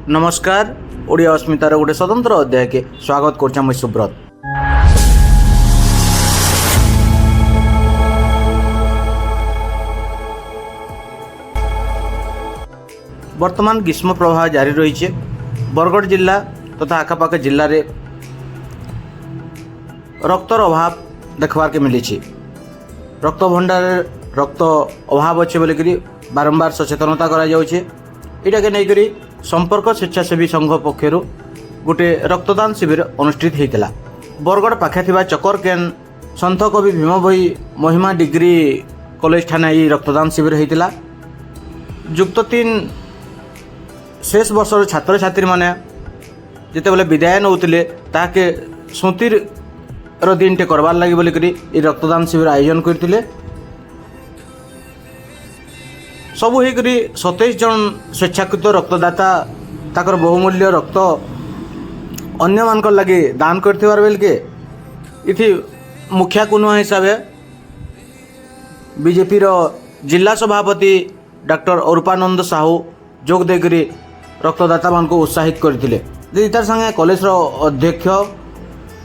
नमस्कार। ओडिया अस्मितार गोटे स्वतंत्र अध्याय के स्वागत कर मुई सुब्रत। वर्तमान ग्रीष्म प्रवाह जारी रही। बरगढ़ जिला तथा आखापाख जिले में रक्तर अभाव देखबार के मिली। रक्त भंडार रक्त अभाव अच्छे बोलिकी बारंबार सचेतनता करा जाउछे। इटा के नहीं करी संपर्क स्वेच्छासेवी संघ पक्षर गोटे रक्तदान शिविर अनुष्ठित होता। बरगढ़ पाखे थिबा चकर कैन सन्थ कवि भीम भोई महिमा डिग्री कॉलेज ठाणे ये रक्तदान शिविर होता। युक्त 3 शेष वर्षर छात्र छात्री माने जिते बेले विदाय नौतिले ताके स्मृतिर दिन टे करबार लगी बोलिकी ये रक्तदान शिविर आयोजन करते। सबू होकर 27 जन स्वेच्छाकृत रक्तदाता ताकर बहुमूल्य रक्त अन्य मान लगे दान करथिबार बेल के इथि मुखिया कुनुआ हिसाब बीजेपी रो जिला सभापति डॉक्टर अरूपानंद साहू जोग देकरी रक्तदाता मान को उत्साहित करथिले। इतार संगे कॉलेज रो अध्यक्ष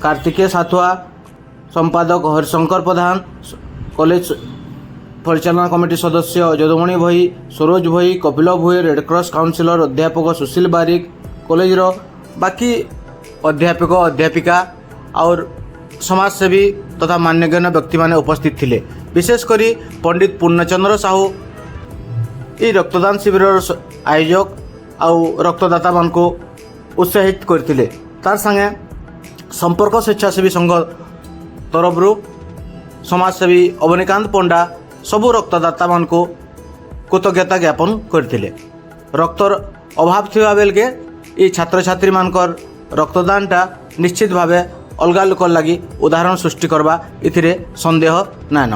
कार्तिकेय साथुआ, संपादक हरिशंकर प्रधान, कॉलेज परिचालना कमिटी सदस्य यदुमणि भई, सरोज भई, कपिल भोई, रेडक्रॉस काउंसिलर अध्यापक सुशील बारिक, कॉलेज रो बाकी अध्यापक अध्यापिका और समाजसेवी तथा मान्यगण्य व्यक्ति माने उपस्थित थिले। विशेषकर पंडित पूर्णचंद्र साहू ये रक्तदान शिविर आयोजक आउ रक्तदाता मान को उत्साहित करथिले। तार संगे संपर्क स्वेच्छासेवी संघ तरफरु समाजसेवी अवनीकांत पंडा सबू रक्तदाता मान को कृतज्ञता ज्ञापन करथिले। रक्तर अभाव थिबा बेल के ये छात्र छात्री मानकर रक्तदानटा निश्चित भावे अलगा लोक लगी उदाहरण सृष्टि करबा इथिरे संदेह नाइन।